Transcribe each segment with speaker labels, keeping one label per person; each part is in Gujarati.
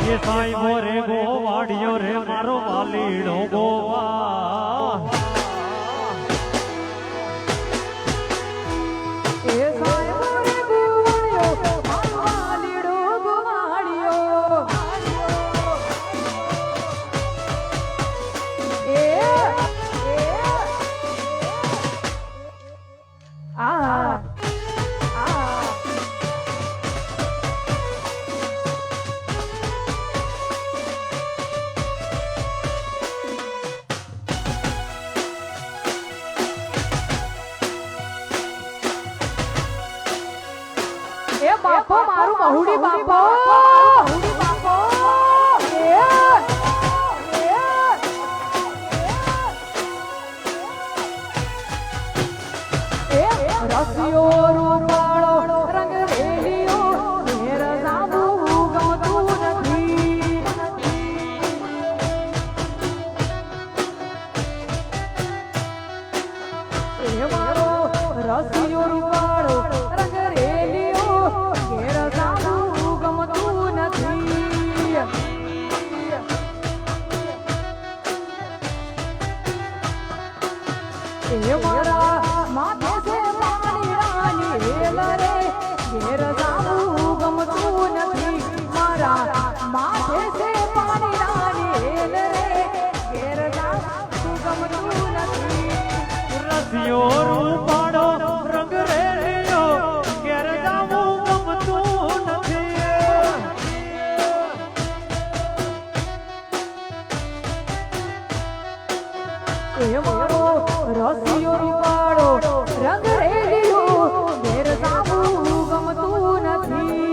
Speaker 1: એ સાંઈ રે ગોવાડિયો રે મારો વાલીડો ગોવા
Speaker 2: એ સાંઈ રે ગોવાડિયો મારો વાલીડો ગોવાડિયો એ આ એ બાપો મારું મહુડી બાપો મહુડી બાપો એ રસિયો રૂપાળો રંગ રેલિયો ઘેર જાવું ગમતું નથી એ મારો રસિયો રૂપાળો રંગ રેલિયો ઘેર જાવું ગમતું નથી એ મારા માથે છે પાણી રાની હેલ રે ઘેર જાવું ગમતું નથી મારા માથે છે પાણી રાની હેલ રે ઘેર જાવું ગમતું નથી
Speaker 1: રસિયો રૂપાળો રંગ રેલિયો ઘેર જાવું ગમતું નથી
Speaker 2: એ મારો રસિયો રૂપાળો રંગ રેલિયો ઘેર જાવું ગમતું નથી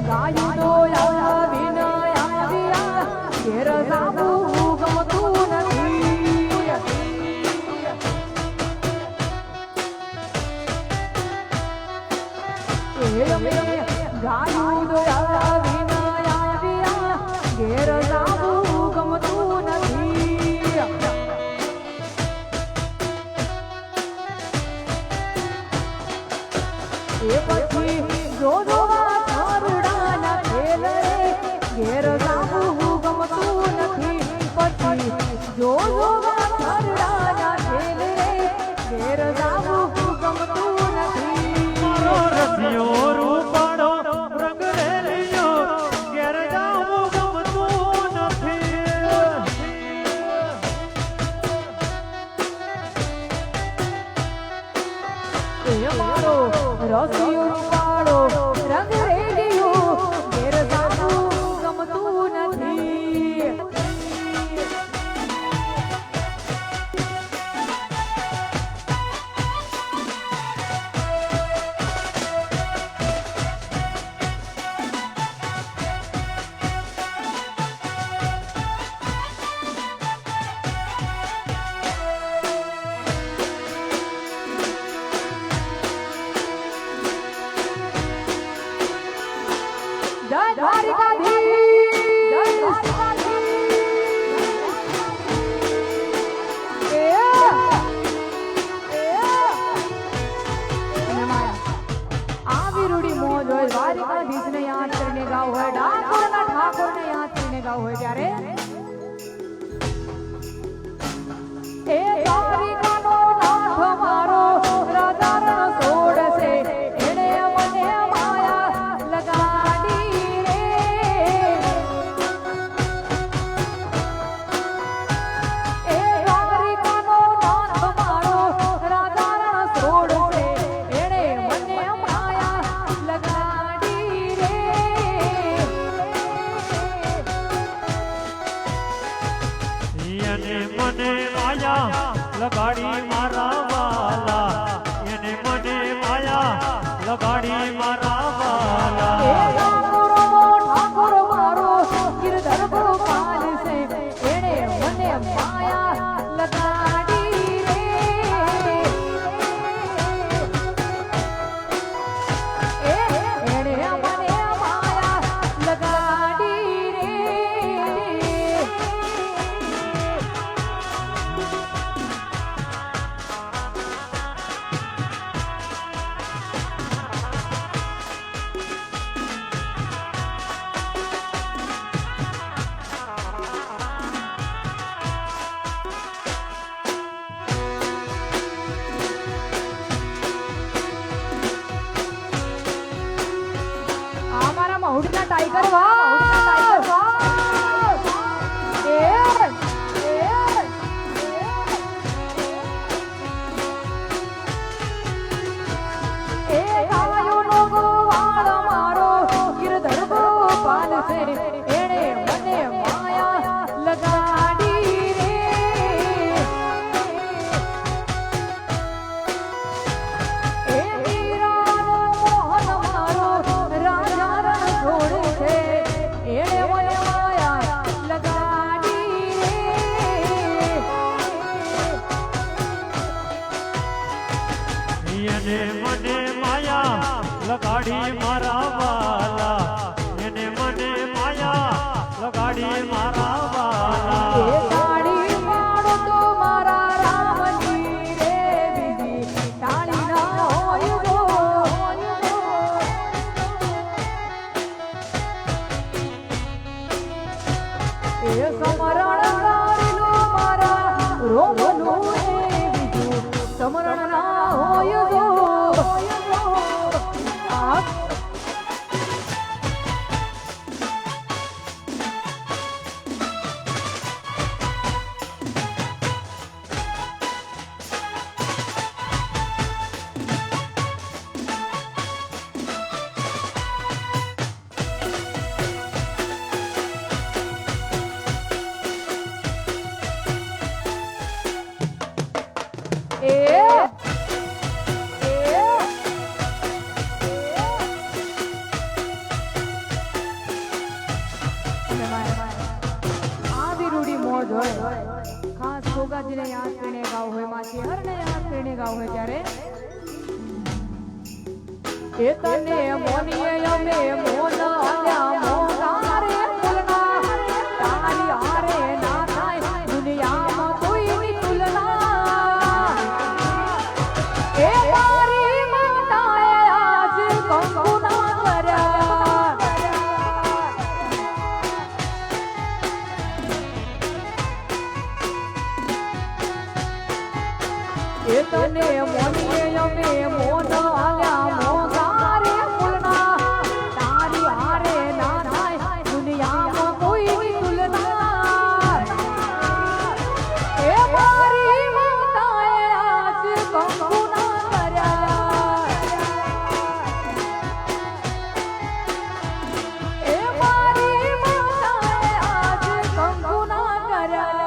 Speaker 2: ગાયું તો આવીને આવ્યા ઘેર જાવું ગમતું નથી ગાયું તો આવીને આવ્યા ઘેર જાવું ગમતું નથી એ પછી જો જોવા છોરડાના ખેલ રે ઘેર જાવું ગમતું નથી પછી જો જોવા છોરડાના ખેલ રે ઘેર જાવું ગમતું નથી
Speaker 1: મારો રસિયો રૂપાળો રંગ રેલિયો ઘેર જાવું ગમતું નથી
Speaker 2: એ મારો રસિયો રૂપાળો રંગ રેલિયો ઘેર જાવું ગમતું નથી
Speaker 1: લગાડી મારા વાલા એને મને માયા લગાડી મારા વાલા
Speaker 2: એ ઠાકોરો ઠાકોર મારો ગિરધર ગોપાલ છે એણે મને માયા લગાડી રે એણે મને માયા લગાડી રે અમારા મહુડીના ટાઈગર વાહ એ ગાયોનો ગોવાળ મારો ગિરધર ગોપાલ છે એણે મને માયા લગાડી રે એ વીરાનો મોહન મારો રાજા રણછોડ છે એણે મને માયા લગાડી રે
Speaker 1: એને મને માયા લગાડી મારા વાલા એને મને માયા લગાડી મારા
Speaker 2: એ
Speaker 1: વાલા
Speaker 2: તાળી પાડો તો મારા રામની રે બીજી તાળી ના હોય તો એ સમરણ કરેલો મારા રોમનું એ બીજું સમરણ ના હોય તો આ ખાસ ભોગાજીને યાદ કરીને ગાવ હોય માસી હરને યાદ કરીને ગાવ હોય ત્યારે એ તને મોનીએ અમે મોન આલ્યા મોના રે તુલના તારી હારે ના થાય દુનિયામાં કોઈની તુલના એ તારી માતાએ આજ કંકુ ના કર્યા એ તને મોનીએ અમે મોન આલ્યા મોગા રે ફૂલના તારી હારે ના થાય દુનિયામાં કોઈની તુલના એ મારી માતાએ આજ કંકુ ના કર્યા એ મારી માતાએ આજ કંકુ ના કર્યા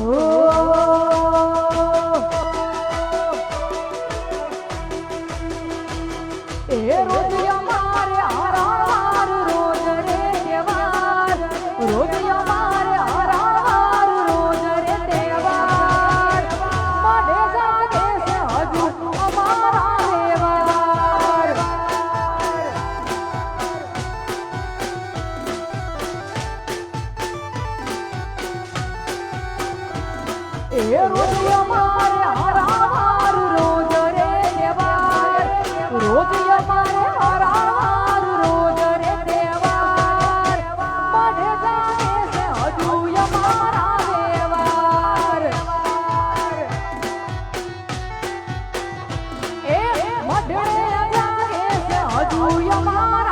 Speaker 2: એ રોજ અમારે હારાર રોજ રે તહેવાર રોજ અમારે હારાર રોજ રે તહેવાર મને જાગે છે હજુ અમારા વ્યવહાર એ રોજ અમારે હારાર રોજ રે તહેવાર રોજ અમારે હારાર રોજ રે તહેવાર મને જાગે છે હજુ અમારા વ્યવહાર એ મઢડે જાગે છે હજુ અમારા